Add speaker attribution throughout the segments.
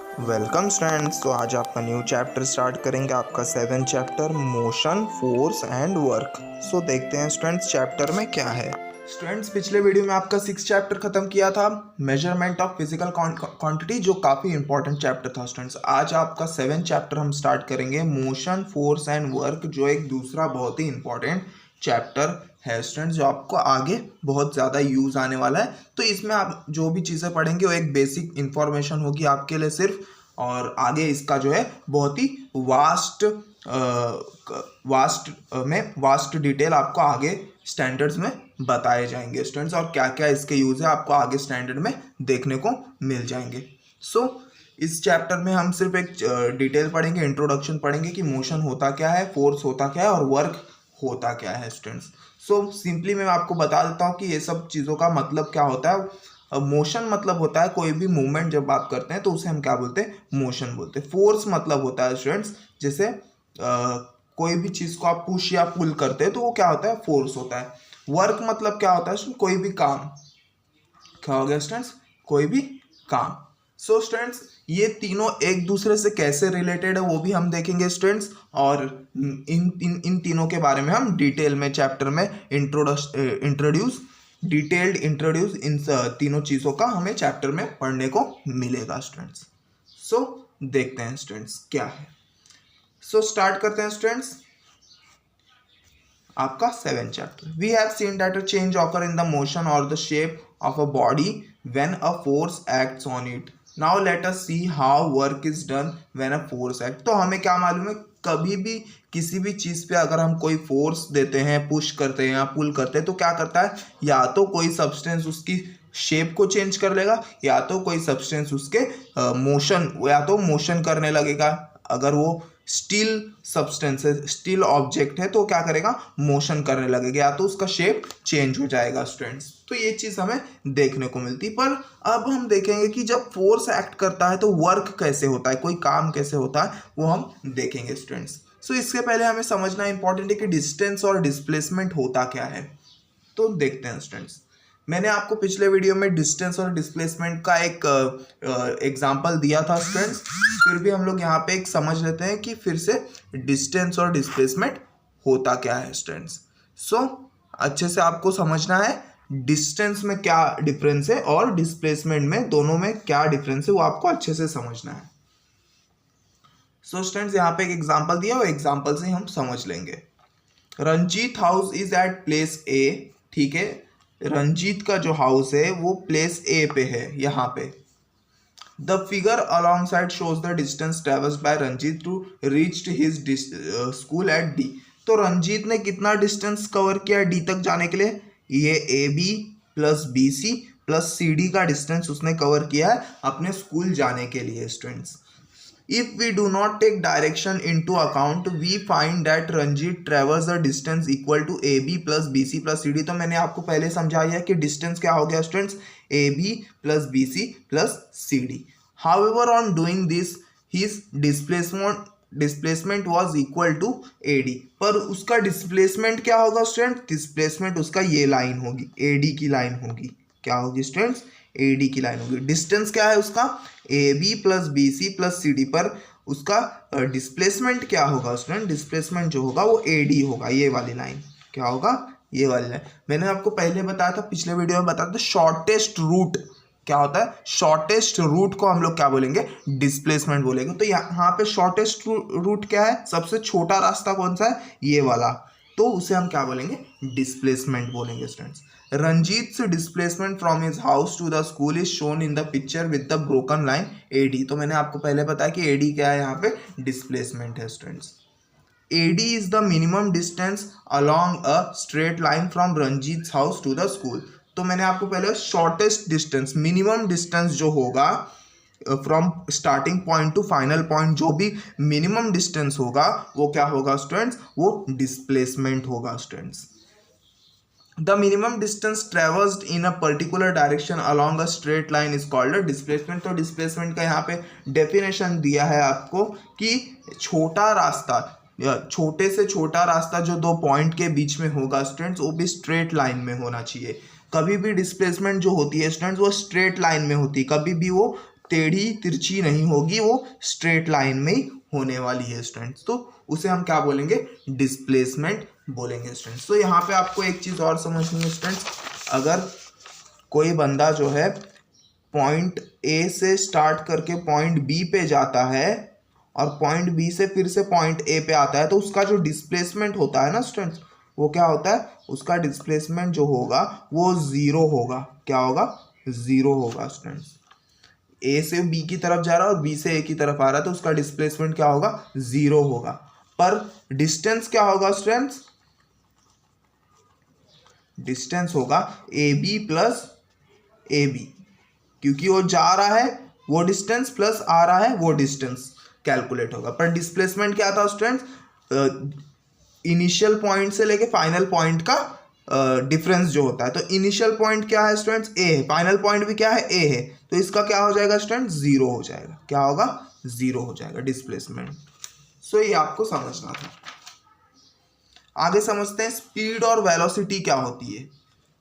Speaker 1: Welcome students. तो आज आपका न्यू चैप्टर स्टार्ट करेंगे, आपका 7th chapter motion, force and work. So देखते हैं स्टूडेंट्स चैप्टर में क्या है। स्टूडेंट्स पिछले वीडियो में आपका 6th चैप्टर खत्म किया था, मेजरमेंट ऑफ फिजिकल क्वांटिटी, जो काफ़ी इंपॉर्टेंट चैप्टर था। स्टूडेंट्स आज आपका 7th चैप्टर हम स्टार्ट करेंगे, मोशन, फोर्स एंड वर्क, जो एक दूसरा बहुत ही इंपॉर्टेंट चैप्टर है स्टूडेंट्स, जो आपको आगे बहुत ज़्यादा यूज़ आने वाला है। तो इसमें आप जो भी चीज़ें पढ़ेंगे वो एक बेसिक इंफॉर्मेशन होगी आपके लिए सिर्फ, और आगे इसका जो है बहुत ही वास्ट डिटेल आपको आगे स्टैंडर्ड्स में बताए जाएंगे स्टूडेंट्स, और क्या क्या इसके यूज़ है आपको आगे स्टैंडर्ड में देखने को मिल जाएंगे। इस चैप्टर में हम सिर्फ एक डिटेल पढ़ेंगे, इंट्रोडक्शन पढ़ेंगे कि मोशन होता क्या है, फोर्स होता क्या है और वर्क होता क्या है स्टूडेंट्स। सिंपली मैं आपको बता देता हूँ कि ये सब चीज़ों का मतलब क्या होता है। मोशन मतलब होता है कोई भी मूवमेंट जब आप करते हैं तो उसे हम क्या बोलते हैं, मोशन बोलते हैं। फोर्स मतलब होता है स्टूडेंट्स, जैसे कोई भी चीज़ को आप पुश या पुल करते हैं तो वो क्या होता है, फोर्स होता है। वर्क मतलब क्या होता है, कोई भी काम। क्या हो गया स्टूडेंट्स, कोई भी काम। स्टूडेंट्स ये तीनों एक दूसरे से कैसे रिलेटेड है वो भी हम देखेंगे स्टूडेंट्स, और इन तीनों के बारे में हम डिटेल में चैप्टर में इंट्रोड्यूस इन तीनों चीज़ों का हमें चैप्टर में पढ़ने को मिलेगा स्टूडेंट्स। देखते हैं स्टूडेंट्स क्या है। स्टार्ट करते हैं स्टूडेंट्स आपका 7th chapter. We have seen that a change occur in the motion और the shape of a body when a force acts on it. Now let us see how work is done when a force act. तो हमें क्या मालूम है, कभी भी किसी भी चीज़ पे अगर हम कोई फोर्स देते हैं, पुश करते हैं या पुल करते हैं तो क्या करता है, या तो कोई सब्सटेंस उसकी शेप को चेंज कर लेगा, या तो कोई सब्सटेंस उसके मोशन करने लगेगा। अगर वो स्टील सब्सटेंस है, स्टील ऑब्जेक्ट है, तो क्या करेगा, मोशन करने लगेगा, या तो उसका शेप चेंज हो जाएगा स्टूडेंट्स। तो ये चीज़ हमें देखने को मिलती। पर अब हम देखेंगे कि जब फोर्स एक्ट करता है तो वर्क कैसे होता है, कोई काम कैसे होता है, वो हम देखेंगे स्टूडेंट्स। इसके पहले हमें समझना इंपॉर्टेंट है कि डिस्टेंस और डिस्प्लेसमेंट होता क्या है। तो देखते हैं स्टूडेंट्स, मैंने आपको पिछले वीडियो में डिस्टेंस और डिस्प्लेसमेंट का एक एग्जांपल दिया था स्टूडेंट्स, फिर भी हम लोग यहाँ पे एक समझ लेते हैं कि फिर से डिस्टेंस और डिस्प्लेसमेंट होता क्या है स्टूडेंट्स। अच्छे से आपको समझना है डिस्टेंस में क्या डिफरेंस है और डिस्प्लेसमेंट में, दोनों में क्या डिफरेंस है वो आपको अच्छे से समझना है। स्टूडेंट्स यहाँ पे एक एग्जाम्पल दिया, वो एग्जाम्पल से हम समझ लेंगे। Ranjit house is at place A. ठीक है, रंजीत का जो हाउस है वो प्लेस ए पे है, यहाँ पे। The figure alongside shows the distance travels by Ranjit to reach his school at D. तो रंजीत ने कितना डिस्टेंस कवर किया डी तक जाने के लिए, ये A B plus B C plus C D का डिस्टेंस उसने कवर किया है अपने स्कूल जाने के लिए students. If we do not take direction into account, we find that Ranjit travels a distance equal to AB plus BC plus CD। तो मैंने आपको पहले समझाया है कि डिस्टेंस क्या हो गया students, AB plus BC plus CD। However, on doing this, his displacement was equal to AD। पर उसका डिस्प्लेसमेंट क्या होगा स्टूडेंट, डिस्प्लेसमेंट उसका ये लाइन होगी, AD की लाइन होगी। क्या होगी स्टूडेंट्स, AD की लाइन होगी। डिस्टेंस क्या है उसका, AB plus BC plus CD, पर उसका डिस्प्लेसमेंट क्या होगा स्टूडेंट, डिस्प्लेसमेंट जो होगा वो AD होगा, ये वाली लाइन। क्या होगा, ये वाली लाइन। मैंने आपको पहले बताया था, पिछले वीडियो में बताया था, शॉर्टेस्ट रूट क्या होता है, शॉर्टेस्ट रूट को हम लोग क्या बोलेंगे, डिस्प्लेसमेंट बोलेंगे। तो यहाँ पे शॉर्टेस्ट रूट क्या है, सबसे छोटा रास्ता कौन सा है, ये वाला, तो उसे हम क्या बोलेंगे, डिस्प्लेसमेंट बोलेंगे students. Ranjit's displacement from his house to the school is shown in the picture with the broken line AD। तो मैंने आपको पहले बताया कि AD क्या है, यहाँ पे डिस्प्लेसमेंट है students. AD is the minimum distance along a straight line from Ranjit's house to the school। तो मैंने आपको पहले शॉर्टेस्ट डिस्टेंस, मिनिमम डिस्टेंस जो होगा from starting point two final point, जो भी मिनिमम डिस्टेंस होगा वो क्या होगा स्टूडेंट्स, वो डिस्प्लेसमेंट होगा students. The minimum distance traversed in a particular direction along a straight line is called a displacement। तो displacement का यहाँ पे definition दिया है आपको कि छोटा रास्ता, छोटे से छोटा रास्ता जो दो पॉइंट के बीच में होगा स्टूडेंट्स, वो भी स्ट्रेट लाइन में होना चाहिए। कभी भी डिस्प्लेसमेंट जो होती है स्टूडेंट्स वो स्ट्रेट लाइन में होती है, कभी भी वो टेढ़ी तिरछी नहीं होगी, वो स्ट्रेट लाइन में ही होने वाली है स्टूडेंट्स। तो उसे हम क्या बोलेंगे, डिस्प्लेसमेंट बोलेंगे स्टूडेंट्स। तो यहाँ पे आपको एक चीज़ और समझनी है स्टूडेंट्स, अगर कोई बंदा जो है पॉइंट ए से स्टार्ट करके पॉइंट बी पे जाता है और पॉइंट बी से फिर से पॉइंट ए पे आता है, तो उसका जो डिस्प्लेसमेंट होता है ना स्टूडेंट्स, वो क्या होता है, उसका डिस्प्लेसमेंट जो होगा वो ज़ीरो होगा। क्या होगा, ज़ीरो होगा स्टूडेंट्स। ए से बी की तरफ जा रहा है और बी से ए की तरफ आ रहा है, तो उसका डिस्प्लेसमेंट क्या होगा, ज़ीरो होगा। पर डिस्टेंस क्या होगा स्टूडेंट्स, डिस्टेंस होगा A B plus A B, क्योंकि वो जा रहा है वो डिस्टेंस प्लस आ रहा है वो डिस्टेंस कैलकुलेट होगा। पर डिस्प्लेसमेंट क्या था स्टूडेंट्स, इनिशियल पॉइंट से लेके फाइनल पॉइंट का डिफरेंस जो होता है। तो इनिशियल पॉइंट क्या है स्टूडेंट्स, ए है, फाइनल पॉइंट भी क्या है, ए है, तो इसका क्या हो जाएगा स्टूडेंट्स, जीरो हो जाएगा। क्या होगा, जीरो हो जाएगा डिस्प्लेसमेंट। सो ये आपको समझना था। आगे समझते हैं स्पीड और वेलोसिटी क्या होती है।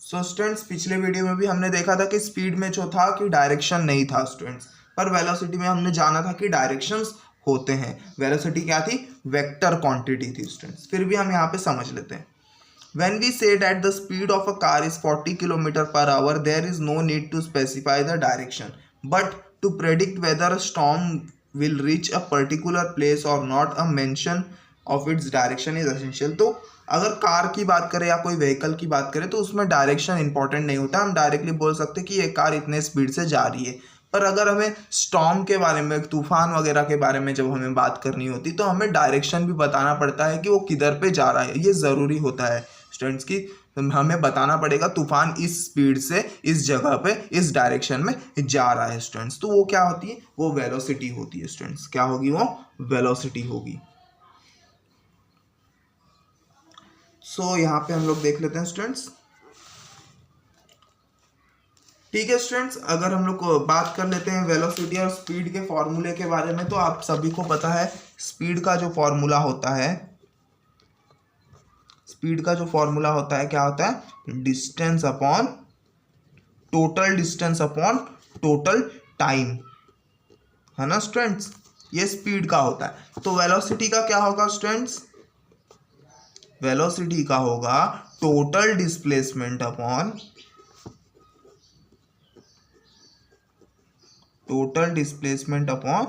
Speaker 1: सो स्टूडेंट्स पिछले वीडियो में भी हमने देखा था कि स्पीड में जो था कि डायरेक्शन नहीं था स्टूडेंट्स, पर वेलोसिटी में हमने जाना था कि डायरेक्शंस होते हैं। वेलोसिटी क्या थी, वेक्टर क्वांटिटी थी स्टूडेंट्स। फिर भी हम यहाँ पे समझ लेते हैं। When we say that the speed of a car is 40 km/h, there is no need to specify the direction. But to predict whether a storm will reach a particular place or not, a mention of its direction is essential. तो अगर car की बात करें या कोई vehicle की बात करें तो उसमें डायरेक्शन इंपॉर्टेंट नहीं होता। हम डायरेक्टली बोल सकते कि ये कार इतने स्पीड से जा रही है। पर अगर हमें स्टॉर्म के बारे में, तूफान वगैरह के बारे में जब हमें बात करनी होती तो हमें डायरेक्शन भी बताना पड़ता है कि वो किधर पे जा रहा है। ये ज़रूरी होता है स्टूडेंट्स की, हमें बताना पड़ेगा तूफान इस स्पीड से इस जगह पे इस डायरेक्शन में जा रहा है स्टूडेंट्स। तो वो क्या होती है, वो वेलोसिटी होती है स्टूडेंट्स। क्या होगी, वो वेलोसिटी होगी। सो यहाँ पे हम लोग देख लेते हैं स्टूडेंट्स। ठीक है स्टूडेंट्स, अगर हम लोग बात कर लेते हैं वेलोसिटी और स्पीड के फॉर्मूले के बारे में, तो आप सभी को पता है स्पीड का जो फॉर्मूला होता है, स्पीड का जो फॉर्मूला होता है क्या होता है, distance upon total distance upon total time, है ना स्टूडेंट्स, ये स्पीड का होता है। तो वेलोसिटी का क्या होगा स्टूडेंट्स, वेलोसिटी का होगा total displacement upon total displacement upon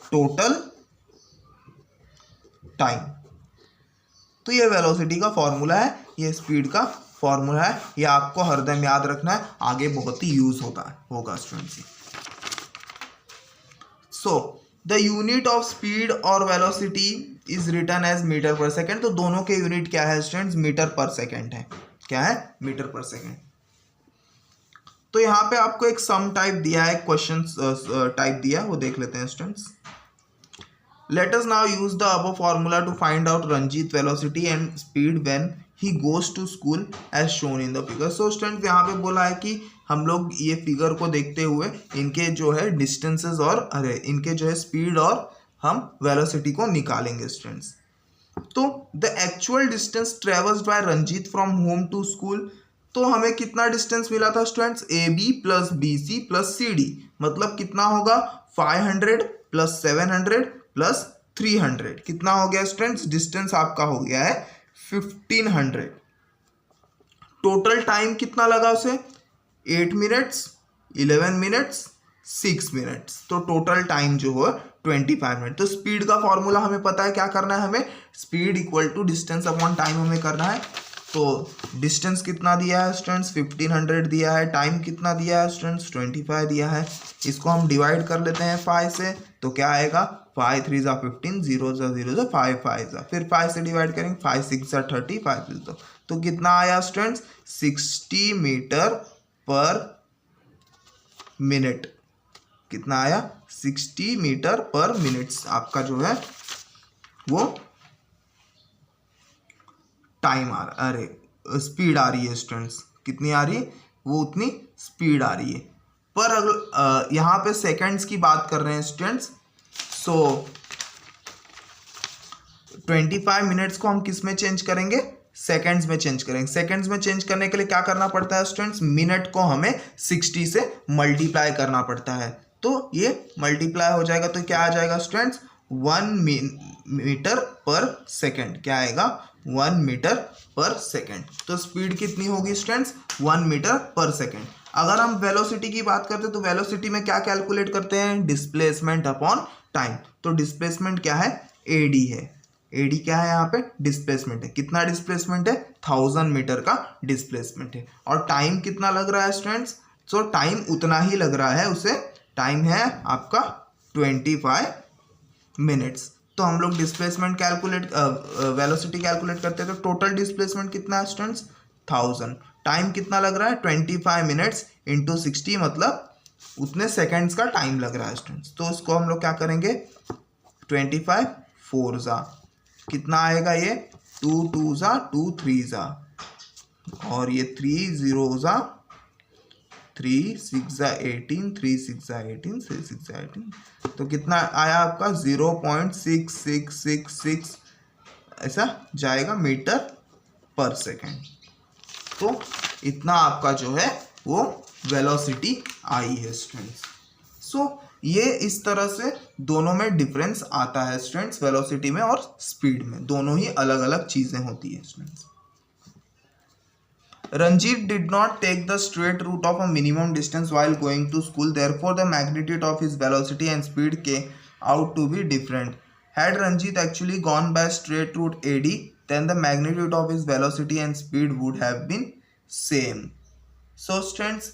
Speaker 1: total time. तो ये वेलोसिटी का फॉर्मूला है, ये स्पीड का फॉर्मूला है। ये आपको हरदम याद रखना है, आगे बहुत ही यूज होगा students. So the unit of speed और velocity is written as metre per second. तो दोनों के यूनिट क्या है स्टूडेंट्स, मीटर पर सेकेंड है। क्या है, मीटर पर सेकेंड। तो यहाँ पे आपको एक सम टाइप दिया है, क्वेश्चन टाइप दिया है, वो देख लेते हैं students. Let us now use the above formula to find out Ranjit velocity and speed when he goes to school as shown in the figure. So students यहाँ पे बोला है कि हम लोग ये फिगर को देखते हुए इनके जो है डिस्टेंसेस और इनके जो है स्पीड और हम वेलोसिटी को निकालेंगे स्टूडेंट्स। तो the actual distance travelled by Ranjit from home to school, तो हमें कितना डिस्टेंस मिला था students, A B plus B C plus C D, मतलब कितना होगा 500 प्लस 700 प्लस 300, कितना हो गया स्टूडेंट्स, डिस्टेंस आपका हो गया है 1500। टोटल टाइम कितना लगा उसे, 8 मिनट्स 11 मिनट्स 6 मिनट्स, तो टोटल टाइम जो है 25 मिनट। तो स्पीड का फॉर्मूला हमें पता है, क्या करना है हमें, speed equal to distance upon time हमें करना है। तो डिस्टेंस कितना दिया है स्टूडेंट्स, 1500 दिया है, टाइम कितना दिया है स्टूडेंट्स, 25 दिया है। इसको हम डिवाइड कर लेते हैं 5 से, तो क्या आएगा, 5 3 ज़ा 15, 0 ज़ा 0 ज़ा 5 5 ज़ा, फिर 5 से डिवाइड करेंगे, 5 6 ज़ा 30, 5 6 ज़ा, तो कितना आया स्टूडेंट्स, 60 मीटर पर मिनट। कितना आया, 60 मीटर पर मिनट्स आपका जो है वो टाइम आ रहा, अरे स्पीड आ रही है स्टूडेंट्स, कितनी आ रही है, वो उतनी स्पीड आ रही है। पर अगर यहाँ पे सेकंड्स की बात कर रहे हैं स्टूडेंट्स, सो 25 मिनट्स को हम किस में चेंज करेंगे, सेकंड्स में चेंज करेंगे। सेकंड्स में चेंज करने के लिए क्या करना पड़ता है स्टूडेंट्स, मिनट को हमें 60 से मल्टीप्लाई करना पड़ता है। तो ये मल्टीप्लाई हो जाएगा तो क्या आ जाएगा स्टूडेंट्स 1 मीटर पर सेकेंड। क्या आएगा 1 मीटर पर सेकेंड। तो स्पीड कितनी होगी स्टूडेंट्स 1 मीटर पर सेकेंड। अगर हम वेलोसिटी की बात करते हैं तो वेलोसिटी में क्या कैलकुलेट करते हैं डिस्प्लेसमेंट अपॉन टाइम। तो डिस्प्लेसमेंट क्या है एडी है। एडी क्या है यहाँ पे डिस्प्लेसमेंट है। कितना डिस्प्लेसमेंट है 1000 मीटर का डिस्प्लेसमेंट है। और टाइम कितना लग रहा है स्टूडेंट्स। सो टाइम उतना ही लग रहा है उसे। टाइम है आपका 25 मिनट्स। तो हम लोग डिस्प्लेसमेंट कैलकुलेट वेलोसिटी कैलकुलेट करते हैं तो टोटल डिस्प्लेसमेंट कितना है स्टूडेंट्स 1000। टाइम कितना लग रहा है 25 मिनट्स इंटू 60 मतलब उतने सेकेंड्स का टाइम लग रहा है स्टूडेंट्स। तो उसको हम लोग क्या करेंगे 25 4 जा कितना आएगा ये 2 2 जा 2 3 जा और ये 3 0 जा 3 6 जा 18 3 6 जा 18 6 6 जा 18 तो कितना आया आपका 0.6666 ऐसा जाएगा मीटर पर सेकेंड। तो इतना आपका जो है वो वेलोसिटी आई है स्टूडेंट्स। सो ये इस तरह से दोनों में डिफरेंस आता है स्टूडेंट्स वेलोसिटी में और स्पीड में। दोनों ही अलग अलग चीजें होती है students. Ranjit did not take the straight route of a minimum distance while going to school. Therefore, the magnitude of his velocity and speed came out to be different. Had Ranjit actually gone by straight route AD, then the magnitude of his velocity and speed would have been same. So students,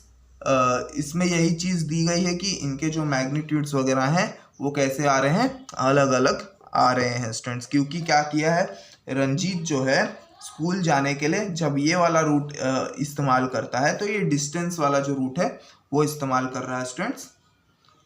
Speaker 1: इसमें यही चीज़ दी गई है कि इनके जो magnitudes वगैरह हैं वो कैसे आ रहे हैं अलग अलग आ रहे हैं स्टूडेंट्स। क्योंकि क्या किया है रंजीत जो है स्कूल जाने के लिए जब ये वाला रूट इस्तेमाल करता है तो ये डिस्टेंस वाला जो रूट है वो इस्तेमाल कर रहा है स्टूडेंट्स।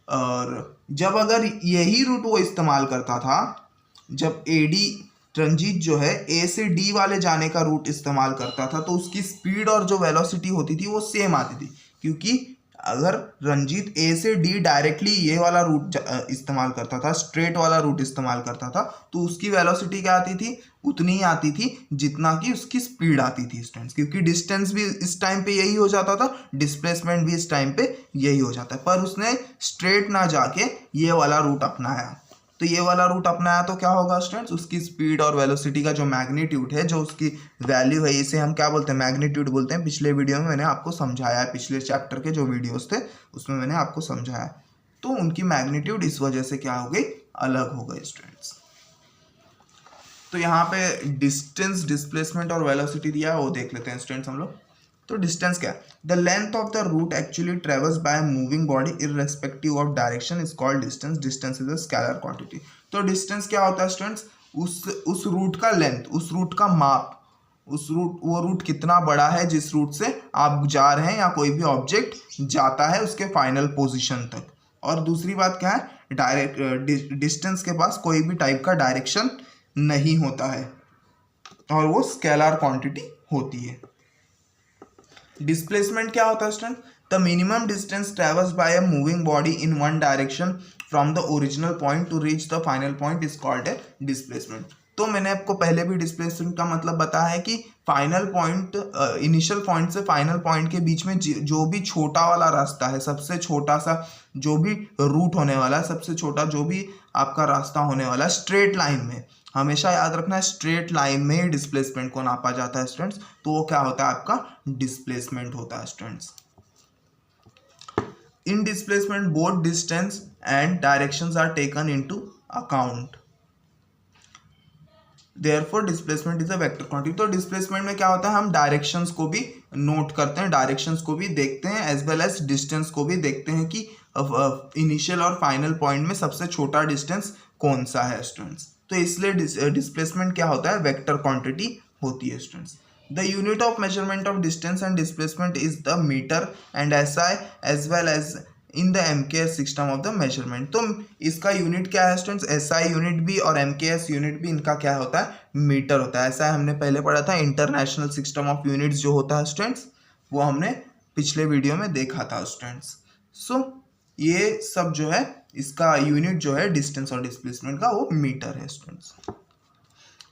Speaker 1: और जब अगर यही रूट वो इस्तेमाल करता था जब एडी रंजीत जो है ए से डी वाले जाने का रूट इस्तेमाल करता था तो उसकी स्पीड और जो वेलोसिटी होती थी वो सेम आती थी। क्योंकि अगर रंजीत ए से डी डायरेक्टली ये वाला रूट इस्तेमाल करता था स्ट्रेट वाला रूट इस्तेमाल करता था तो उसकी वेलोसिटी क्या आती थी उतनी ही आती थी जितना कि उसकी स्पीड आती थी स्टूडेंट्स। क्योंकि डिस्टेंस भी इस टाइम पे यही हो जाता था डिस्प्लेसमेंट भी इस टाइम पे यही हो जाता है। पर उसने स्ट्रेट ना जाके ये वाला रूट अपनाया तो ये वाला रूट अपनाया तो क्या होगा स्टूडेंट्स उसकी स्पीड और वेलोसिटी का जो मैग्नीट्यूड है जो उसकी वैल्यू है इसे हम क्या बोलते हैं मैग्नीट्यूड बोलते हैं। पिछले वीडियो में मैंने आपको समझाया है पिछले चैप्टर के जो वीडियोस थे उसमें मैंने आपको समझाया। तो उनकी मैग्नीट्यूड इस वजह से क्या हो गई अलग हो गई स्टूडेंट्स। तो यहाँ पे डिस्टेंस डिस्प्लेसमेंट और वेलोसिटी दिया है वो देख लेते हैं स्टूडेंट्स हम लोग। तो डिस्टेंस क्या है the length of the route actually travels by moving body irrespective of direction is called distance. Distance is a scalar quantity. तो डिस्टेंस क्या होता है स्टूडेंट्स उस रूट का लेंथ उस रूट का माप वो रूट कितना बड़ा है जिस रूट से आप जा रहे हैं या कोई भी ऑब्जेक्ट जाता है उसके फाइनल पोजिशन तक। और दूसरी बात क्या है डायरेक्ट डिस्टेंस के पास कोई भी टाइप का डायरेक्शन नहीं होता है और वो स्केलर क्वांटिटी होती है। डिस्प्लेसमेंट क्या होता है student the minimum distance travels by a moving body in one direction from the original point to reach the final point is called a displacement. तो मैंने आपको पहले भी डिस्प्लेसमेंट का मतलब बताया है कि फाइनल पॉइंट इनिशियल पॉइंट से फाइनल पॉइंट के बीच में जो भी छोटा वाला रास्ता है सबसे छोटा सा जो भी रूट होने वाला है सबसे छोटा जो भी आपका रास्ता होने वाला है स्ट्रेट लाइन में हमेशा याद रखना है स्ट्रेट लाइन में ही डिस्प्लेसमेंट को नापा जाता है स्टूडेंट्स। तो वो क्या होता है आपका डिस्प्लेसमेंट होता है students. In displacement both distance and directions are taken into account therefore displacement is a vector quantity. तो डिस्प्लेसमेंट में क्या होता है हम डायरेक्शंस को भी नोट करते हैं डायरेक्शंस को भी देखते हैं एज वेल एज डिस्टेंस को भी देखते हैं कि इनिशियल और फाइनल पॉइंट में सबसे छोटा डिस्टेंस कौन सा है स्टूडेंट्स। तो इसलिए डिस्प्लेसमेंट क्या होता है वेक्टर क्वांटिटी होती है students. The unit of measurement of distance and displacement is the metre and SI as well as in the MKS system of the measurement. तो इसका यूनिट क्या है स्टूडेंट्स एसआई यूनिट भी और एमकेएस यूनिट भी इनका क्या होता है मीटर होता है। एसआई हमने पहले पढ़ा था इंटरनेशनल सिस्टम ऑफ यूनिट्स जो होता है स्टूडेंट्स वो हमने पिछले वीडियो में देखा था स्टूडेंट्स। सो ये सब जो है इसका यूनिट जो है डिस्टेंस और डिस्प्लेसमेंट का वो मीटर है स्टूडेंट्स।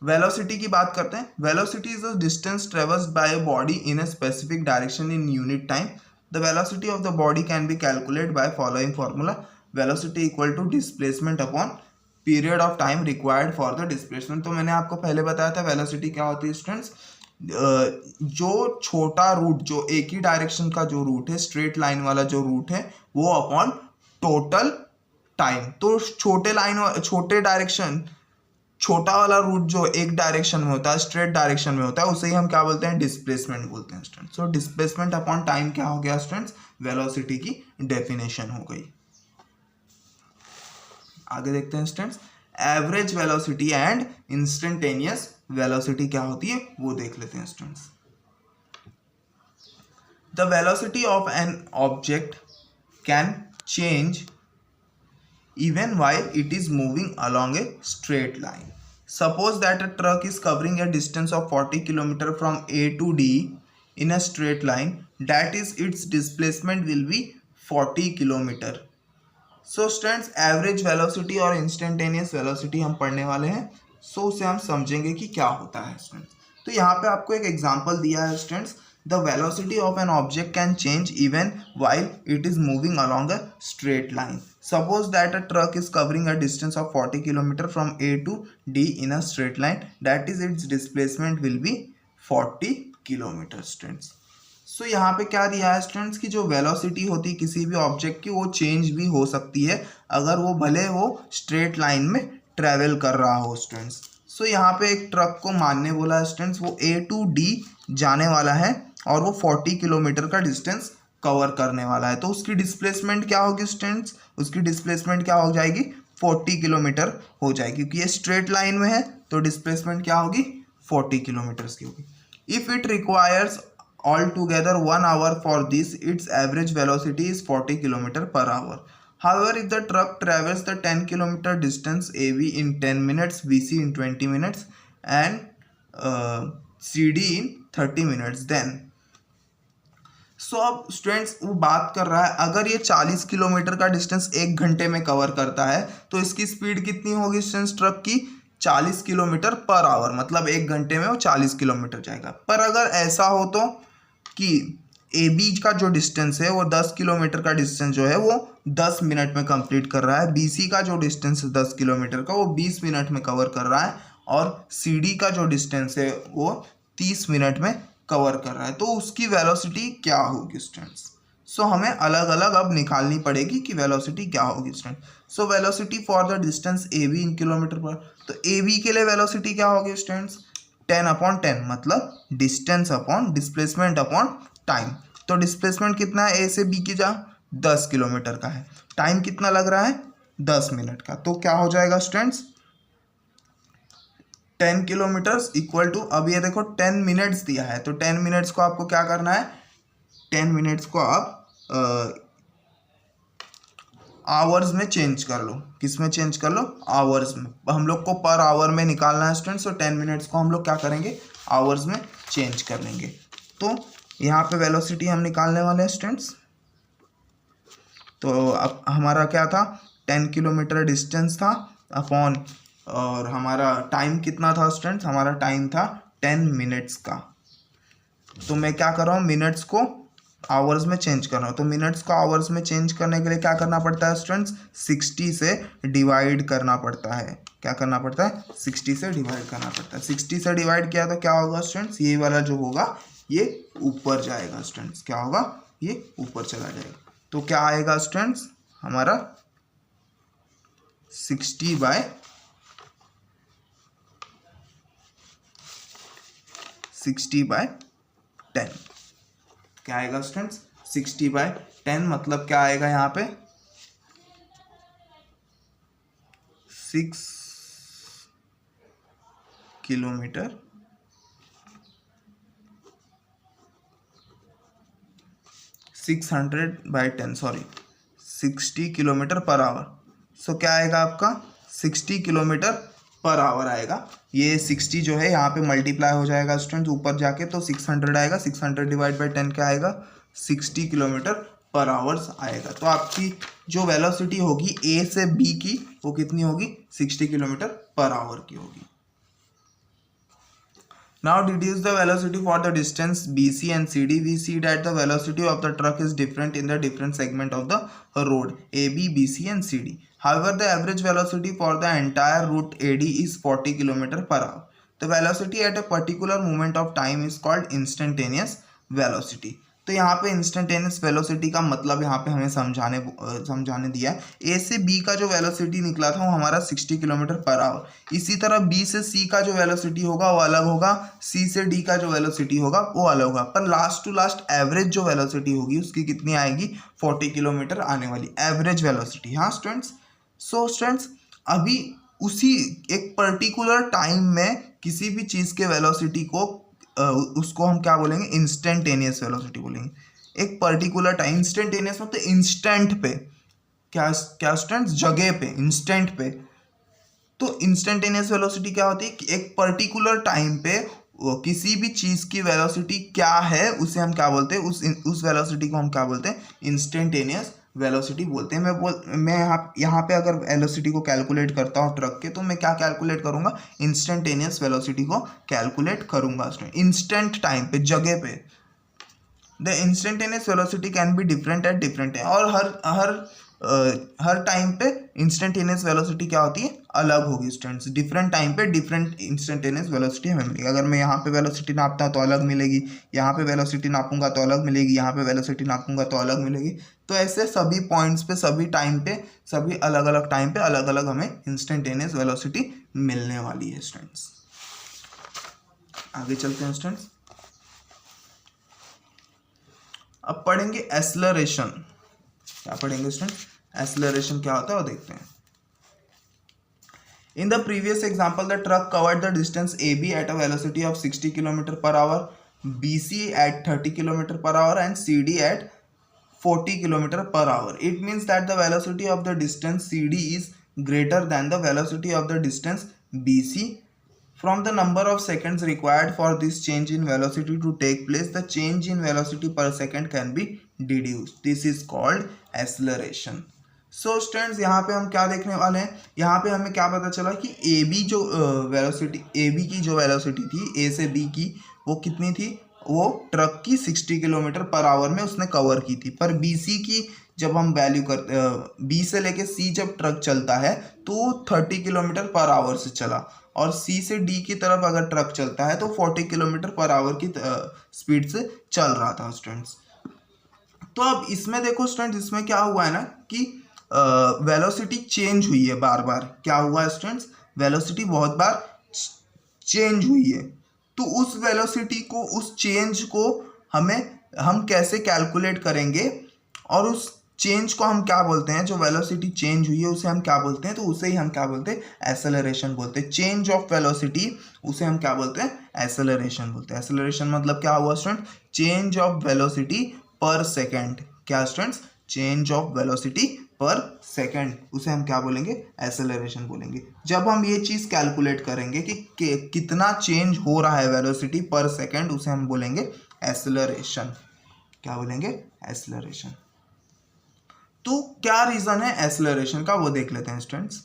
Speaker 1: वेलोसिटी की बात करते हैं। Velocity is the distance traversed by a body in a specific direction in unit time. The velocity of the body can be calculated by following formula velocity equal to displacement upon period of time required for the displacement. तो मैंने आपको पहले बताया था velocity क्या होती है students, जो छोटा रूट, जो एक ही डायरेक्शन का जो रूट है, स्ट्रेट लाइन वाला जो रूट है, वो अपॉन टोटल टाइम। तो छोटे डायरेक्शन, छोटा वाला रूट जो एक डायरेक्शन में होता है, स्ट्रेट डायरेक्शन में होता है, उसे ही हम क्या बोलते हैं, डिस्प्लेसमेंट बोलते हैं students. So displacement upon time क्या हो गया स्टूडेंट्स, वेलोसिटी की डेफिनेशन हो गई। आगे देखते हैं students, average velocity and instantaneous velocity क्या होती है वो देख लेते हैं students. The velocity of an object can change even while it is moving along a straight line. Suppose that a truck is covering a distance of 40 km from A to D in a straight line, that is its displacement will be 40 km. So students, average velocity और instantaneous velocity हम पढ़ने वाले हैं, so उसे हम समझेंगे कि क्या होता है students। तो यहाँ पे आपको एक एग्जाम्पल दिया है students, the velocity of an object can change even while it is moving along a straight line. Suppose that a truck is covering a distance of 40 km from A to D in a straight line, that is its displacement will be 40 km students। सो यहाँ पे क्या दिया है students की जो velocity होती है किसी भी ऑब्जेक्ट की, वो चेंज भी हो सकती है अगर वो भले वो स्ट्रेट लाइन में ट्रेवल कर रहा हो स्टूडेंट्स। सो यहाँ पे एक ट्रक को मानने बोला है स्टूडेंट्स, वो A to D जाने वाला है और वो 40 किलोमीटर का डिस्टेंस कवर करने वाला है। तो उसकी डिस्प्लेसमेंट क्या होगी स्टूडेंट्स, उसकी डिस्प्लेसमेंट क्या हो जाएगी, 40 किलोमीटर हो जाएगी, क्योंकि ये स्ट्रेट लाइन में है तो डिस्प्लेसमेंट क्या होगी, 40 किलोमीटर्स की होगी। If it requires all together 1 hour for this, it's average velocity is 40 kilometre per our. However, if the truck travels the 10 kilometer distance AB in 10 minutes, BC in 20 minutes and CD in 30 minutes, then अब students वो बात कर रहा है अगर ये 40 kilometre का distance 1 घंटे में कवर करता है तो इसकी स्पीड कितनी होगी स्टूडेंट्स, ट्रक की 40 किलोमीटर पर आवर, मतलब 1 घंटे में वो 40 किलोमीटर जाएगा। पर अगर ऐसा हो तो कि AB का जो डिस्टेंस है वो 10 किलोमीटर का डिस्टेंस जो है वो 10 मिनट में कंप्लीट कर रहा है, BC का जो डिस्टेंस है 10 किलोमीटर का वो 20 मिनट में कवर कर रहा है, और CD का जो डिस्टेंस है वो 30 मिनट में कवर कर रहा है, तो उसकी वेलोसिटी क्या होगी स्टूडेंट्स। सो हमें अलग अलग अब निकालनी पड़ेगी कि वेलोसिटी क्या होगी student. So velocity for the distance AB in kilometre पर, तो AB के लिए वेलोसिटी क्या होगी स्टूडेंट्स, 10/10, मतलब distance upon displacement upon time. तो डिस्प्लेसमेंट कितना है, A से B की जा 10 किलोमीटर का है, टाइम कितना लग रहा है 10 मिनट का, तो क्या हो जाएगा स्टूडेंट्स 10 किलोमीटर्स इक्वल टू, अब ये देखो 10 मिनट्स दिया है, तो 10 मिनट्स को आपको क्या करना है, 10 मिनट्स को आप आवर्स में चेंज कर लो। किस में चेंज कर लो, आवर्स में। हम लोग को पर आवर में निकालना है स्टूडेंट्स, तो 10 मिनट्स को हम लोग क्या करेंगे, आवर्स में चेंज कर लेंगे। तो यहाँ पे वेलोसिटी हम निकालने वाले हैं स्टूडेंट्स। तो अब हमारा क्या था, 10 किलोमीटर डिस्टेंस था अपॉन, और हमारा टाइम कितना था स्टूडेंट्स, हमारा टाइम था 10 मिनट्स का। तो मैं क्या कर रहा हूँ, मिनट्स को आवर्स में चेंज कर रहा हूँ। तो मिनट्स को आवर्स में चेंज करने के लिए क्या करना पड़ता है स्टूडेंट्स, 60 से डिवाइड करना पड़ता है। क्या करना पड़ता है, 60 से डिवाइड करना पड़ता है। 60 से डिवाइड किया तो क्या होगा स्टूडेंट्स, ये वाला जो होगा ये ऊपर जाएगा स्टूडेंट्स, क्या होगा, ये ऊपर चला जाएगा। तो क्या आएगा स्टूडेंट्स, हमारा 60/10 क्या आएगा स्टूडेंट्स, 60/10 मतलब क्या आएगा यहाँ पे 6 kilometre 600/10 sorry 60 kilometre per hour. So क्या आएगा आपका 60 किलोमीटर पर आवर आएगा। ये 60 जो है यहाँ पे मल्टीप्लाई हो जाएगा स्टूडेंट्स ऊपर जाके, तो 600 आएगा। 600/10 क्या आएगा, 60 किलोमीटर पर आवर्स आएगा। तो आपकी जो वेलोसिटी होगी A से B की वो कितनी होगी, 60 किलोमीटर पर आवर की होगी। Now deduce the velocity for the distance BC and CD. We see that the velocity of the truck is different in the different segment of the road AB, BC and CD. However, the average velocity for the entire route AD is 40 km per hour. The velocity at a particular moment of time is called instantaneous velocity. तो यहाँ पे instantaneous velocity का मतलब यहाँ पे हमें समझाने दिया है। ए से बी का जो वेलोसिटी निकला था वो हमारा 60 किलोमीटर पर आवर। इसी तरह बी से सी का जो वेलोसिटी होगा वो अलग होगा, सी से डी का जो वेलोसिटी होगा वो अलग होगा, पर लास्ट टू लास्ट एवरेज जो वेलोसिटी होगी उसकी कितनी आएगी, 40 किलोमीटर आने वाली एवरेज वेलोसिटी। हाँ स्टूडेंट्स, सो स्टूडेंट्स अभी उसी एक पर्टिकुलर टाइम में किसी भी चीज़ के वेलोसिटी को उसको हम क्या बोलेंगे, इंस्टेंटेनियस वेलोसिटी बोलेंगे। एक पर्टिकुलर टाइम, इंस्टेंटेनियस मतलब इंस्टेंट पे, क्या स्टूडेंट्स, जगह पे, इंस्टेंट पे। तो इंस्टेंटेनियस वेलोसिटी क्या होती है कि एक पर्टिकुलर टाइम पे किसी भी चीज़ की वेलोसिटी क्या है उसे हम क्या बोलते हैं, उस वेलोसिटी को हम क्या बोलते हैं, इंस्टेंटेनियस वेलोसिटी बोलते हैं। मैं यहाँ पे अगर वेलोसिटी को कैलकुलेट करता हूँ ट्रक के, तो मैं क्या कैलकुलेट करूँगा, इंस्टेंटेनियस वेलोसिटी को कैलकुलेट करूँगा इंस्टेंट टाइम पे, जगह पे। The instantaneous velocity can be different at different time, और हर टाइम पे इंस्टेंटेनियस वेलोसिटी क्या होती है, अलग होगी स्टूडेंट्स। डिफरेंट टाइम पे डिफरेंट इंस्टेंटेनियस वेलोसिटी हमें मिलेगी। अगर मैं यहाँ पे वेलोसिटी नापता हूँ तो अलग मिलेगी, यहाँ पे वेलोसिटी नापूंगा तो अलग मिलेगी, यहाँ पे वेलोसिटी नापूंगा तो अलग मिलेगी। तो ऐसे सभी पॉइंट्स पे, सभी टाइम पे, सभी अलग अलग टाइम पे अलग अलग हमें इंस्टेंटेनियस वेलोसिटी मिलने वाली है स्टूडेंट्स। आगे चलते हैं स्टूडेंट्स, अब पढ़ेंगे एक्सेलरेशन। क्या पढ़ेंगे स्टूडेंट, एक्सेलरेशन क्या होता है वो देखते हैं। In the previous example, the truck covered the distance AB at a velocity of 60 km per hour, BC at 30 km per hour and CD at 40 km per hour. It means that the velocity of the distance CD is greater than the velocity of the distance BC. From the number of seconds required for this change in velocity to take place, the change in velocity per second can be deduced. This is called acceleration. So students यहाँ पे हम क्या देखने वाले हैं, यहाँ पे हमें क्या पता चला कि ए बी जो वेलोसिटी, ए बी की जो वेलोसिटी थी ए से बी की, वो कितनी थी, वो ट्रक की 60 किलोमीटर पर आवर में उसने कवर की थी। पर बी सी की जब हम वैल्यू करते, बी से लेके सी जब ट्रक चलता है तो 30 किलोमीटर पर आवर से चला, और सी से डी की तरफ अगर ट्रक चलता है तो 40 किलोमीटर पर आवर की स्पीड से चल रहा था स्टूडेंट्स। तो अब इसमें देखो स्टूडेंट्स, इसमें क्या हुआ है ना कि वेलोसिटी चेंज हुई है बार बार। क्या हुआ है स्टूडेंट्स, वेलोसिटी बहुत बार चेंज हुई है। तो उस वेलोसिटी को, उस चेंज को हम कैसे कैलकुलेट करेंगे, और उस चेंज को हम क्या बोलते हैं, जो वेलोसिटी चेंज हुई है उसे हम क्या बोलते हैं, तो उसे ही हम क्या बोलते हैं, एक्सेलरेशन बोलते हैं। चेंज ऑफ वेलोसिटी उसे हम क्या बोलते हैं, एक्सेलरेशन बोलते हैं। एक्सेलरेशन मतलब क्या हुआ स्टूडेंट, चेंज ऑफ वेलोसिटी पर सेकेंड। क्या स्टूडेंट्स, चेंज ऑफ वेलोसिटी पर सेकेंड, उसे हम क्या बोलेंगे, एक्सेलरेशन बोलेंगे। जब हम ये चीज़ कैलकुलेट करेंगे कि कितना चेंज हो रहा है वेलोसिटी पर सेकेंड, उसे हम बोलेंगे एक्सेलरेशन। क्या बोलेंगे, एक्सेलरेशन। तो क्या रीजन है एक्सेलरेशन का वो देख लेते हैं स्टूडेंट्स।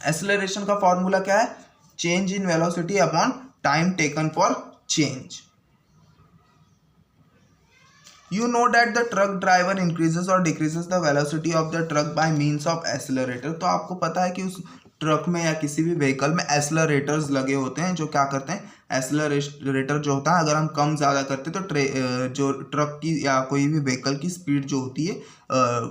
Speaker 1: एक्सेलरेशन का फॉर्मूला क्या है, change in velocity upon time taken for change. You know that the truck driver increases or decreases the velocity of the truck by means of accelerator. तो आपको पता है कि उस ट्रक में या किसी भी व्हीकल में एक्सेलरेटर्स लगे होते हैं, जो क्या करते हैं, एक्सेलरेटर जो होता है, अगर हम कम ज़्यादा करते हैं तो जो ट्रक की या कोई भी व्हीकल की स्पीड जो होती है,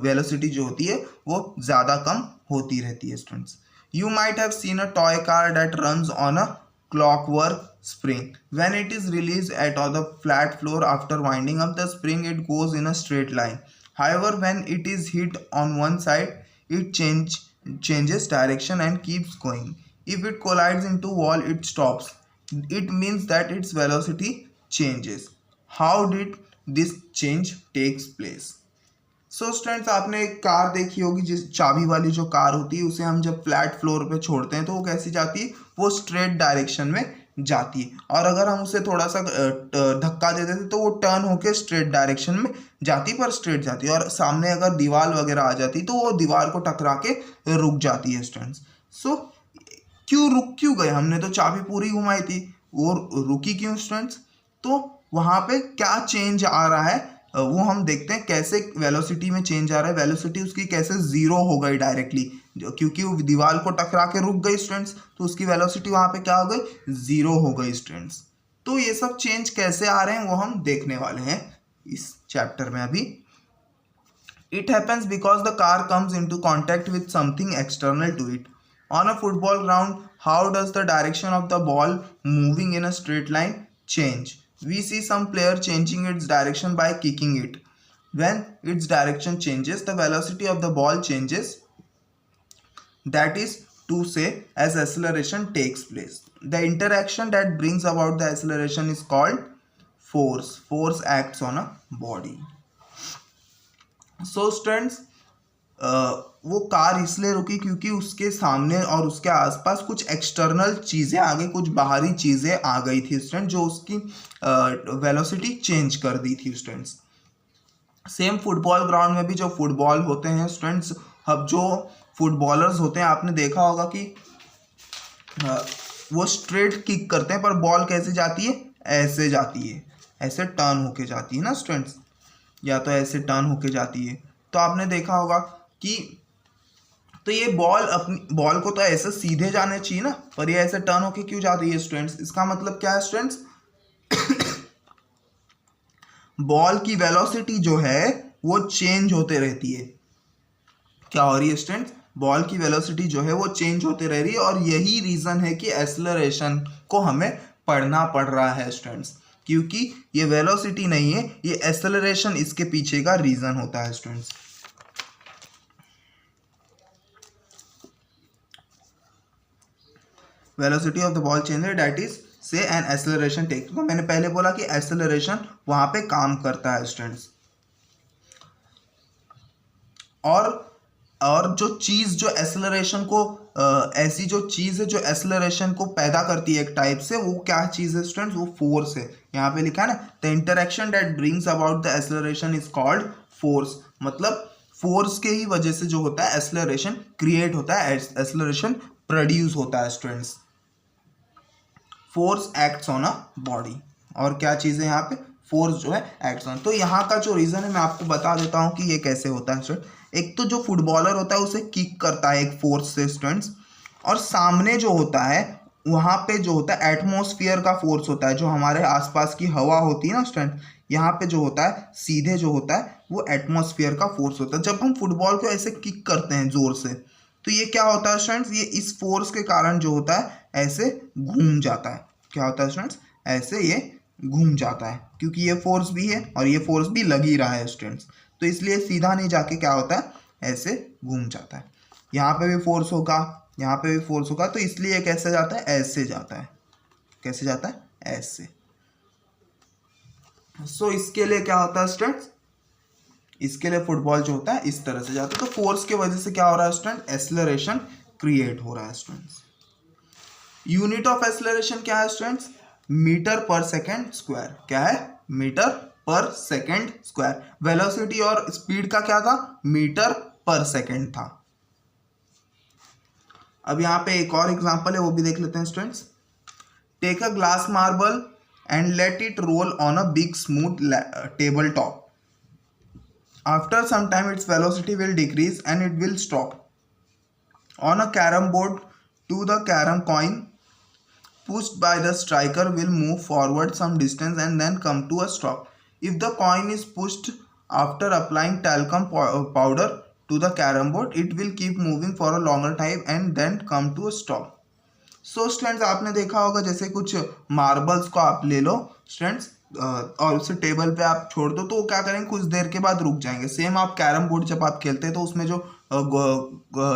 Speaker 1: वेलोसिटी जो होती है, वो ज़्यादा कम होती रहती है students. You might have seen a toy car that runs on a clockwork spring. When it is released at the flat floor after winding up the spring, it goes in a straight line. However, when it is hit on one side, it changes direction and keeps going. If it collides into wall, it stops. It means that its velocity changes. How did this change takes place? So students, आपने एक car देखी होगी, जिस चाबी वाली जो car होती है, उसे हम जब फ्लैट फ्लोर पे छोड़ते हैं तो वो कैसी जाती है, वो स्ट्रेट डायरेक्शन में जाती है। और अगर हम उसे थोड़ा सा धक्का दे देते तो वो टर्न होके स्ट्रेट डायरेक्शन में जाती, पर स्ट्रेट जाती है। और सामने अगर दीवार वगैरह आ जाती तो वो दीवार को टकरा के रुक जाती है स्टूडेंट्स। सो क्यों रुक क्यों गए, हमने तो चाबी पूरी घुमाई थी, वो रुकी क्यों स्टूडेंट्स। तो वहां पे क्या चेंज आ रहा है वो हम देखते हैं, कैसे वेलोसिटी में चेंज आ रहा है। वेलोसिटी उसकी कैसे जीरो हो गई डायरेक्टली, क्योंकि वो दीवार को टकरा के रुक गई स्टूडेंट्स, तो उसकी वेलोसिटी वहां पे क्या हो गई, जीरो हो गई स्टूडेंट्स। तो ये सब चेंज कैसे आ रहे हैं वो हम देखने वाले हैं इस चैप्टर में अभी। It happens because the car comes into contact with something external to it. On a football ground, how does the direction of the ball moving in a straight line change? We see some player changing its direction by kicking it. When its direction changes, the velocity of the ball changes. That is to say, as acceleration takes place. The interaction that brings about the acceleration is called force. Force acts on a body. So students वो car इसलिए रुकी क्योंकि उसके सामने और उसके आसपास कुछ एक्सटर्नल चीज़ें आ गई, कुछ बाहरी चीज़ें आ गई थी स्टूडेंट, जो उसकी वेलोसिटी चेंज कर दी थी स्टूडेंट्स। सेम फुटबॉल ग्राउंड में भी जो फुटबॉल होते हैं स्टूडेंट्स, अब जो फुटबॉलर्स होते हैं आपने देखा होगा कि वो स्ट्रेट किक करते हैं, पर बॉल कैसे जाती है, ऐसे जाती है, ऐसे टर्न होके जाती है ना स्टूडेंट्स, या तो ऐसे टर्न होके जाती है। तो आपने देखा होगा कि तो ये बॉल को तो ऐसे सीधे जाने चाहिए ना, पर ये ऐसे टर्न होके क्यों जाती है स्टूडेंट्स। इसका मतलब क्या है स्टूडेंट्स, बॉल की वेलोसिटी जो है वो चेंज होते रहती है। क्या हो रही है स्टूडेंट्स, बॉल की वेलोसिटी जो है वो चेंज होते रह रही है, और यही रीजन है कि एक्सेलरेशन को हमें पढ़ना पड़ रहा है स्टूडेंट्स, क्योंकि ये वेलोसिटी नहीं है, ये एक्सेलरेशन इसके पीछे का रीजन होता है students. Velocity of the ball change that is से एन एक्सेलरेशन टेक। तो मैंने पहले बोला कि एक्सेलरेशन वहां पे काम करता है स्टूडेंट्स, और जो चीज जो एक्सेलरेशन को ऐसी जो चीज है जो एक्सेलरेशन को पैदा करती है एक टाइप से, वो क्या चीज है स्टूडेंट्स, वो फोर्स है। यहाँ पे लिखा है ना, the interaction that brings about the acceleration is called force. मतलब फोर्स के ही वजह से जो होता है एक्सेलरेशन क्रिएट होता है, एक्सेलरेशन प्रोड्यूस होता है students. Force acts on a body, और क्या चीज है यहाँ पे, फोर्स जो है एक्ट्स ऑन। तो यहाँ का जो रीजन है मैं आपको बता देता हूँ कि ये कैसे होता है स्टूडेंट। एक तो जो फुटबॉलर होता है उसे किक करता है एक फोर्स से स्टूडेंट्स, और सामने जो होता है वहाँ पे जो होता है एटमॉस्फेयर का फोर्स होता है, जो हमारे आसपास की हवा होती है ना स्टूडेंट, यहाँ पे जो होता है सीधे जो होता है वो एटमॉस्फेयर का फोर्स होता है। जब हम फुटबॉल को ऐसे किक करते हैं जोर से, तो ये क्या होता है स्टूडेंट्स, ये इस फोर्स के कारण जो होता है ऐसे घूम जाता है। क्या होता है स्टूडेंट्स, ऐसे ये घूम जाता है, क्योंकि ये फोर्स भी है और ये फोर्स भी लग ही रहा है स्टूडेंट्स, तो इसलिए सीधा नहीं जाके क्या होता है, ऐसे घूम जाता है। यहाँ पे भी फोर्स होगा, यहाँ पे भी फोर्स होगा, तो इसलिए कैसे जाता है, ऐसे जाता है। कैसे जाता है, ऐसे। सो इसके लिए क्या होता है स्टूडेंट्स, इसके लिए फुटबॉल जो होता है इस तरह से जाता है। तो फोर्स के वजह से क्या हो रहा है स्टूडेंट, एक्सेलरेशन क्रिएट हो रहा है स्टूडेंट्स। यूनिट ऑफ एक्सेलरेशन क्या है students, metre per second square. क्या है, metre per second square. Velocity और स्पीड का क्या था, मीटर पर सेकेंड था। अब यहाँ पे एक और एग्जांपल है, वो भी देख लेते हैं students. Take a glass marble and let it roll on a big smooth table top. After some time its velocity will decrease and it will stop. On a carom board, the carom coin pushed by the striker will move forward some distance and then come to a stop. If the coin is pushed after applying talcum powder to the carom board, it will keep moving for a longer time and then come to a stop. So students आपने देखा होगा जैसे कुछ marbles को आप ले लो students और उसे टेबल पे आप छोड़ दो, तो वो क्या करेंगे, कुछ देर के बाद रुक जाएंगे। सेम आप कैरम बोर्ड जब आप खेलते हैं तो उसमें जो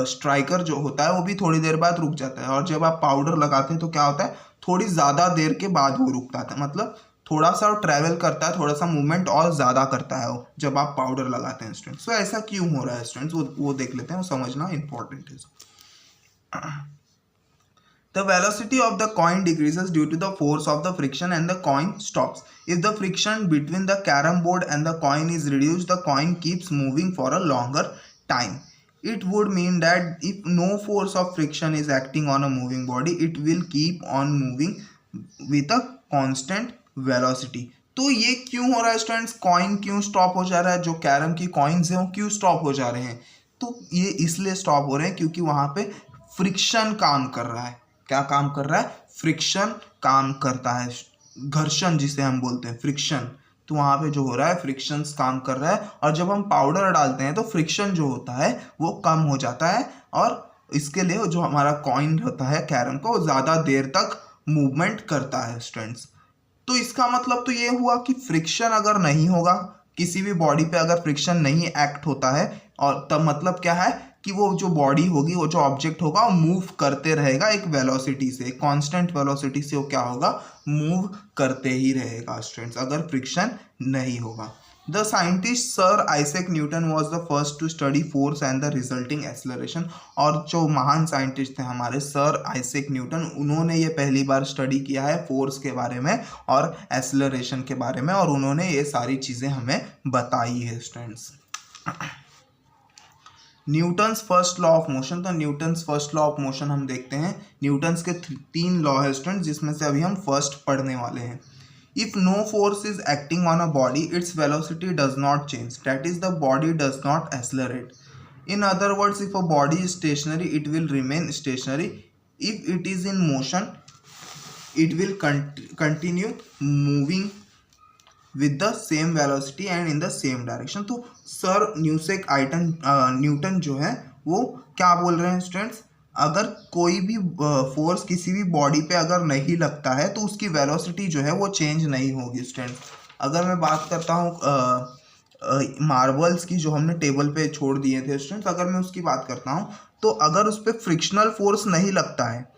Speaker 1: स्ट्राइकर जो होता है वो भी थोड़ी देर बाद रुक जाता है, और जब आप पाउडर लगाते हैं तो क्या होता है, थोड़ी ज़्यादा देर के बाद वो रुकता है, मतलब थोड़ा सा ट्रैवल करता है, थोड़ा सा मूवमेंट और ज़्यादा करता है वो जब आप पाउडर लगाते हैं स्टूडेंट्स। सो ऐसा क्यों हो रहा है स्टूडेंट्स, वो देख लेते हैं, वो समझना इंपॉर्टेंट है। The velocity of the coin decreases due to the force of the friction and the coin stops. If the friction between the carom board and the coin is reduced, the coin keeps moving for a longer time. it would mean that if no force of friction is acting on a moving body, it will keep on moving with a constant velocity. तो ये क्यों हो रहा है students, coin क्यों stop हो जा रहा है, जो कैरम की कॉइन्स हैं वो क्यों स्टॉप हो जा रहे हैं, तो ये इसलिए स्टॉप हो रहे हैं क्योंकि वहाँ पे फ्रिक्शन काम कर रहा है। क्या काम कर रहा है, फ्रिक्शन काम करता है, घर्षण जिसे हम बोलते हैं फ्रिक्शन। तो वहाँ पे जो हो रहा है फ्रिक्शन काम कर रहा है, और जब हम पाउडर डालते हैं तो फ्रिक्शन जो होता है वो कम हो जाता है, और इसके लिए जो हमारा कॉइन होता है कैरम का, वो ज़्यादा देर तक मूवमेंट करता है स्टूडेंट्स। तो इसका मतलब तो ये हुआ कि फ्रिक्शन अगर नहीं होगा, किसी भी बॉडी पे अगर फ्रिक्शन नहीं एक्ट होता है, और तब मतलब क्या है कि वो जो बॉडी होगी, वो जो ऑब्जेक्ट होगा, वो मूव करते रहेगा एक वेलोसिटी से, कांस्टेंट वेलोसिटी से वो क्या होगा, मूव करते ही रहेगा स्टूडेंट्स, अगर फ्रिक्शन नहीं होगा। The scientist sir Isaac Newton was the first to study force and the resulting acceleration. और जो महान साइंटिस्ट थे हमारे सर आइजैक न्यूटन, उन्होंने ये पहली बार स्टडी किया है फोर्स के बारे में और एक्सेलरेशन के बारे में, और उन्होंने ये सारी चीज़ें हमें बताई है students. Newton's first law of motion. तो Newton's first law of motion हम देखते हैं। न्यूटन्स के 3 लॉ है स्टूडेंट, जिसमें से अभी हम फर्स्ट पढ़ने वाले हैं। If no force is acting on a body, its velocity does not change, that is the body does not accelerate. In other words, if a body is stationary, it will remain stationary. If it is in motion, it will continue moving with the same velocity and in the same direction. तो sir Newton जो है वो क्या बोल रहे हैं students, अगर कोई भी फोर्स किसी भी बॉडी पे अगर नहीं लगता है तो उसकी वेलोसिटी जो है वो चेंज नहीं होगी स्टूडेंट्स। अगर मैं बात करता हूँ मार्बल्स की, जो हमने टेबल पे छोड़ दिए थे स्टूडेंट्स, अगर मैं उसकी बात करता हूँ तो अगर उस पर फ्रिक्शनल फोर्स नहीं लगता है,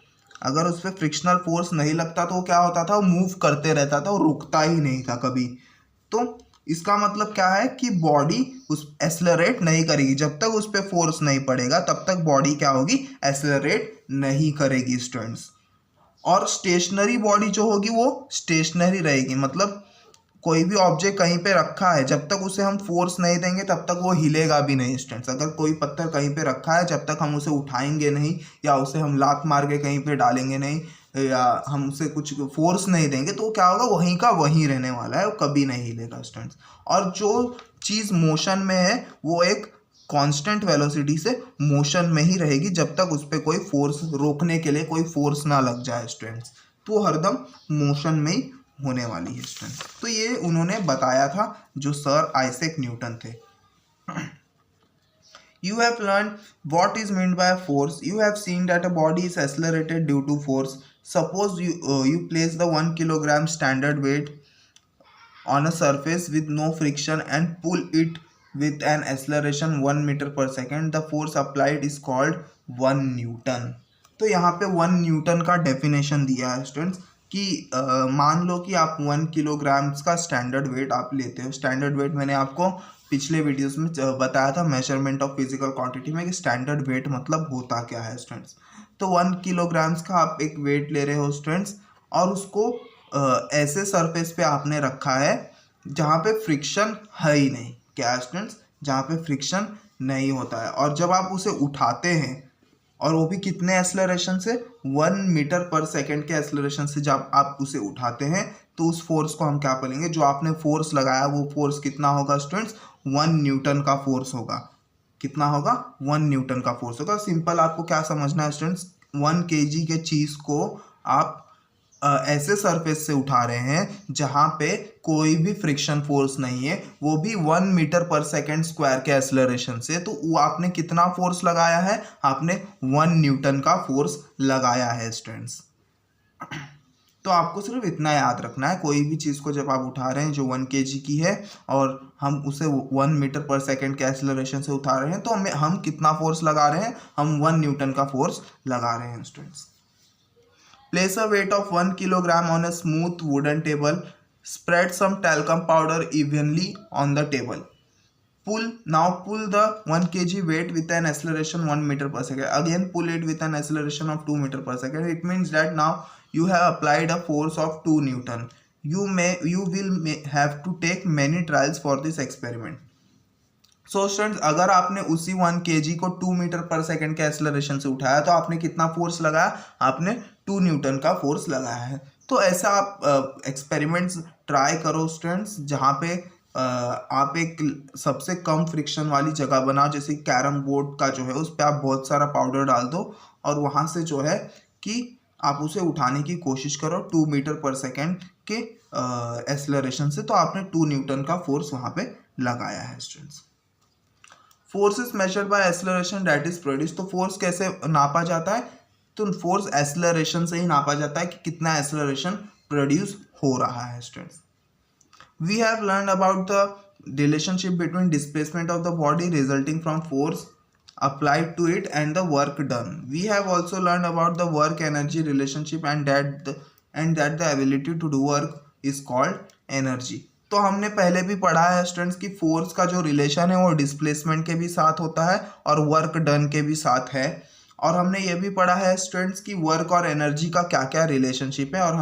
Speaker 1: अगर उस पर फ्रिक्शनल फोर्स नहीं लगता तो क्या होता था, वो मूव करते रहता था, वो रुकता ही नहीं था कभी। तो इसका मतलब क्या है कि बॉडी उस एक्सेलरेट नहीं करेगी, जब तक उस पर फोर्स नहीं पड़ेगा तब तक बॉडी क्या होगी, एक्सेलरेट नहीं करेगी स्टूडेंट्स। और स्टेशनरी बॉडी जो होगी वो स्टेशनरी रहेगी, मतलब कोई भी ऑब्जेक्ट कहीं पे रखा है, जब तक उसे हम फोर्स नहीं देंगे तब तक वो हिलेगा भी नहीं स्टूडेंट्स। अगर कोई पत्थर कहीं पे रखा है, जब तक हम उसे उठाएंगे नहीं, या उसे हम लात मार के कहीं पे डालेंगे नहीं, या हम उसे कुछ फोर्स नहीं देंगे, तो क्या होगा, वहीं का वहीं रहने वाला है, वो कभी नहीं हिलेगा स्टूडेंट्स। और जो चीज़ मोशन में है वो एक कांस्टेंट वेलोसिटी से मोशन में ही रहेगी, जब तक उस पर कोई फोर्स, रोकने के लिए कोई फोर्स ना लग जाए स्टूडेंट्स, तो हरदम मोशन में ही होने वाली है स्टूडेंट। तो ये उन्होंने बताया था जो सर आइजैक न्यूटन थे। You have learned what is meant by a force. You have seen that a body is accelerated due to force. Suppose you place the 1 kilogram standard weight on a surface with no friction and pull it with an acceleration 1 meter per second. The force applied is called 1 Newton. तो यहाँ पे 1 Newton का definition दिया है students कि मान लो कि आप 1 किलोग्राम्स का स्टैंडर्ड वेट आप लेते हो। स्टैंडर्ड वेट मैंने आपको पिछले वीडियोस में बताया था मेजरमेंट ऑफ फिजिकल क्वांटिटी में कि स्टैंडर्ड वेट मतलब होता क्या है स्टूडेंट्स। तो 1 किलोग्राम्स का आप एक वेट ले रहे हो स्टूडेंट्स, और उसको ऐसे सरफेस पे आपने रखा है जहाँ पे फ्रिक्शन है ही नहीं। क्या है स्टूडेंट्स, जहाँ पे फ्रिक्शन नहीं होता है। और जब आप उसे उठाते हैं, और वो भी कितने एक्सेलरेशन से, 1 मीटर पर सेकेंड के एक्सेलरेशन से जब आप उसे उठाते हैं, तो उस फोर्स को हम क्या बोलेंगे, जो आपने फोर्स लगाया वो फोर्स कितना होगा स्टूडेंट्स, 1 न्यूटन का फोर्स होगा। कितना होगा, 1 न्यूटन का फोर्स होगा। सिंपल आपको क्या समझना है स्टूडेंट्स, 1 kg के चीज़ को आप ऐसे सरफेस से उठा रहे हैं जहाँ पे कोई भी फ्रिक्शन फोर्स नहीं है, वो भी 1 मीटर पर सेकेंड स्क्वायर के एक्सेलरेशन से। तो वो आपने कितना फोर्स लगाया है, आपने 1 न्यूटन का फोर्स लगाया है स्टूडेंट्स। तो आपको सिर्फ इतना याद रखना है, कोई भी चीज़ को जब आप उठा रहे हैं जो 1 kg की है और हम उसे 1 मीटर पर सेकेंड के एक्सेलरेशन से उठा रहे हैं, तो हम कितना फोर्स लगा रहे हैं, हम 1 न्यूटन का फोर्स लगा रहे हैं students. Place a weight of 1 kilogram on a smooth wooden table. Spread some talcum powder evenly on the table. Now pull the 1 kg weight with an acceleration 1 meter per second. Again pull it with an acceleration of 2 meter per second. It means that now you have applied a force of 2 Newton. You will have to take many trials for this experiment. So students अगर आपने उसी 1 kg को 2 metre per second के acceleration से उठाया तो आपने कितना फोर्स लगाया, आपने 2 न्यूटन का फोर्स लगाया है। तो ऐसा आप एक्सपेरिमेंट्स ट्राई करो स्टूडेंट्स, जहाँ पे आप एक सबसे कम फ्रिक्शन वाली जगह बनाओ, जैसे कैरम बोर्ड का जो है उस पर आप बहुत सारा पाउडर डाल दो और वहाँ से जो है कि आप उसे उठाने की कोशिश करो 2 मीटर पर सेकेंड के एक्सेलरेशन से, तो आपने 2 न्यूटन का फोर्स वहाँ पे लगाया है students. Force is measured by acceleration that is produce. तो फोर्स कैसे नापा जाता है, तो फोर्स एक्सेलरेशन से ही नापा जाता है कि कितना एक्सेलरेशन प्रोड्यूस हो रहा है students. We have learned about the relationship between displacement of the body resulting from force applied to it and the work done. We have also learned about the work energy relationship and that the ability to do work is called energy. तो हमने पहले भी पढ़ा है students कि force का जो relation है वो डिस्प्लेसमेंट के भी साथ होता है और वर्क डन के भी साथ है। और हमने ये भी पढ़ा है स्टूडेंट्स कि वर्क और एनर्जी का क्या क्या रिलेशनशिप है, और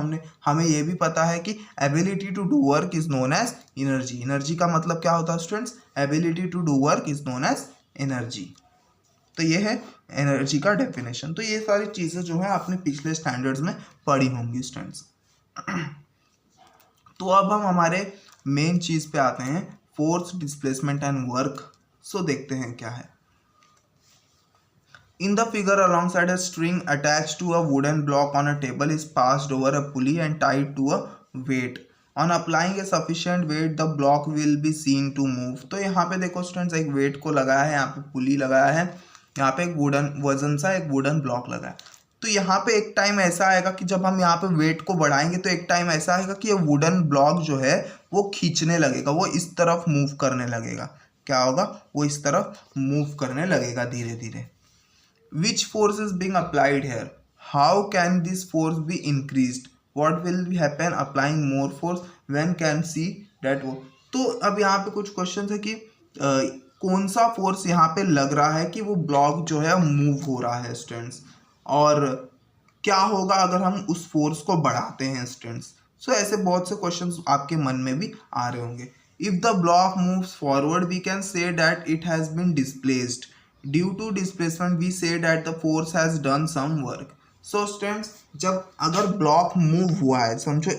Speaker 1: हमें ये भी पता है कि ability to do work is known as energy. Energy का मतलब क्या होता है students, ability to do work is known as energy. तो ये है एनर्जी का डेफिनेशन। तो ये सारी चीज़ें जो है आपने पिछले स्टैंडर्ड्स में पढ़ी होंगी स्टूडेंट्स। तो अब हम हमारे मेन चीज़ पे आते हैं, force, displacement and work. So देखते हैं क्या है। In the figure, alongside a string attached to a wooden block on a table is passed over a pulley and tied to a weight. On applying a sufficient weight, the block will be seen to move. तो यहाँ पे देखो students, एक wait को लगाया है, यहाँ पे पुली लगाया है, यहाँ पे एक वुडन वजन सा एक वुडन ब्लॉक लगा है। तो यहाँ पे एक टाइम ऐसा आएगा कि जब हम यहाँ पे वेट को बढ़ाएंगे तो एक टाइम ऐसा आएगा कि ये वुडन ब्लॉक जो है वो खींचने लगेगा, वो इस तरफ मूव करने लगेगा। क्या होगा, वो इस तरफ मूव करने लगेगा धीरे धीरे। Which force is being applied here? How can this force be increased? What will happen applying more force? When can see that? तो अब यहाँ पे कुछ क्वेश्चन है कि कौन सा फोर्स यहाँ पे लग रहा है कि वो ब्लॉक जो है मूव हो रहा है स्टूडेंट्स, और क्या होगा अगर हम उस फोर्स को बढ़ाते हैं स्टूडेंट्स। सो ऐसे बहुत से क्वेश्चंस आपके मन में भी आ रहे होंगे। If the block moves forward we can say that it has been displaced. Due to displacement we say that the force has done some work. So students, जब अगर ब्लॉक मूव हुआ है, समझो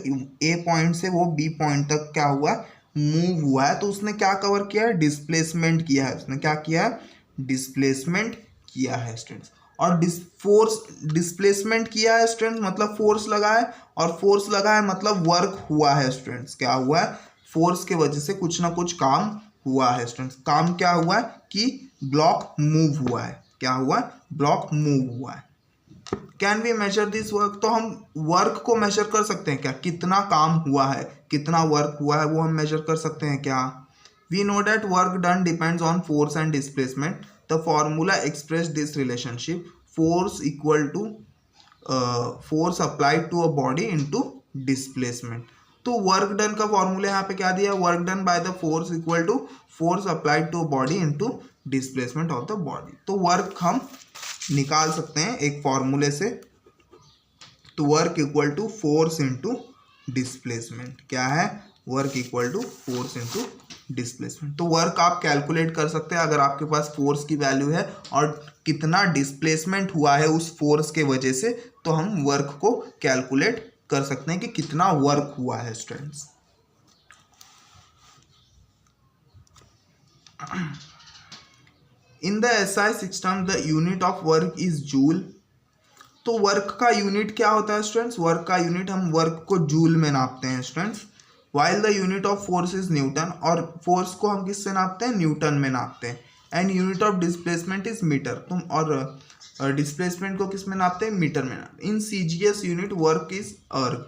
Speaker 1: A पॉइंट से वो B point तक क्या हुआ है, मूव हुआ है, तो उसने क्या कवर किया है, डिस्प्लेसमेंट किया है। उसने क्या किया है, डिस्प्लेसमेंट किया है स्टूडेंट्स। और फोर्स डिस्प्लेसमेंट किया है स्टूडेंट्स मतलब फोर्स लगा है, और फोर्स लगा है मतलब वर्क हुआ है स्टूडेंट्स। क्या हुआ है, फोर्स के वजह से कुछ ना कुछ काम हुआ है स्टूडेंट्स। काम क्या हुआ है कि ब्लॉक मूव हुआ है। क्या हुआ है, ब्लॉक मूव हुआ है। Can we measure this work? तो हम वर्क को मेजर कर सकते हैं क्या, कितना काम हुआ है, कितना वर्क हुआ है, वो हम मेजर कर सकते हैं क्या। We know that work done depends on force and displacement. The formula express this relationship, force equal to force applied to a body into displacement. तो वर्क डन का फॉर्मूला यहाँ पे क्या दिया, work done by the force equal to force applied to body into displacement of the body. तो work हम निकाल सकते हैं एक फॉर्मूले से, तो work equal to force into displacement. क्या है, work equal to force into displacement. तो वर्क आप कैलकुलेट कर सकते हैं अगर आपके पास फोर्स की वैल्यू है और कितना डिस्प्लेसमेंट हुआ है उस फोर्स के वजह से, तो हम वर्क को कैलकुलेट कर सकते हैं कि कितना वर्क हुआ है students. In the SI system the unit of work is joule. तो वर्क का यूनिट क्या होता है स्टूडेंट्स, वर्क का यूनिट हम वर्क को जूल में नापते हैं students. While the unit of force is newton, और फोर्स को हम किससे नापते हैं, न्यूटन में नापते हैं। And unit of displacement is metre, तुम और डिस्प्लेसमेंट को किस में नापते हैं, मीटर में। In CGS unit work is अर्ग,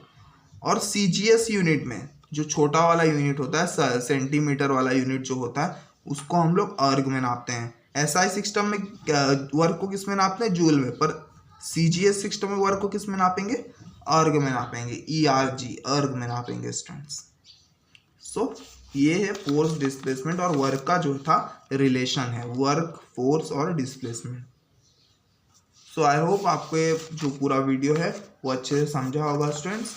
Speaker 1: और सीजीएस यूनिट में जो छोटा वाला यूनिट होता है, सेंटीमीटर वाला यूनिट जो होता है, उसको हम लोग अर्ग में नापते हैं। एसआई सिस्टम में वर्क को किस में नापते हैं, जूल में, पर सीजीएस सिस्टम में वर्क को किस में नापेंगे, अर्ग में नापेंगे, ईआरजी, अर्ग में नापेंगे स्टूडेंट्स। सो ये है फोर्स, डिस्प्लेसमेंट और वर्क का जो था रिलेशन है, वर्क, फोर्स और डिस्प्लेसमेंट। सो आई होप आपको ये जो पूरा वीडियो है वो अच्छे से समझा होगा स्टूडेंट्स।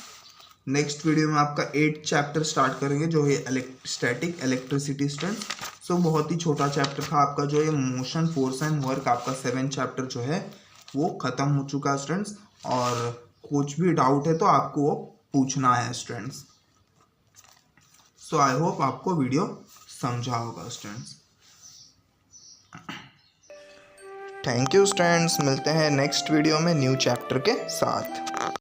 Speaker 1: नेक्स्ट वीडियो में आपका 8th चैप्टर स्टार्ट करेंगे जो है स्टैटिक इलेक्ट्रिसिटी स्टूडेंट्स। सो बहुत ही छोटा चैप्टर था आपका जो ये मोशन फोर्स एंड वर्क, आपका 7 चैप्टर जो है वो ख़त्म हो चुका है स्टूडेंट्स। और कुछ भी डाउट है तो आपको वो पूछना है स्टूडेंट्स। सो आई होप आपको वीडियो समझा होगा स्टूडेंट्स। थैंक यू स्टूडेंट्स, मिलते हैं नेक्स्ट वीडियो में न्यू चैप्टर के साथ।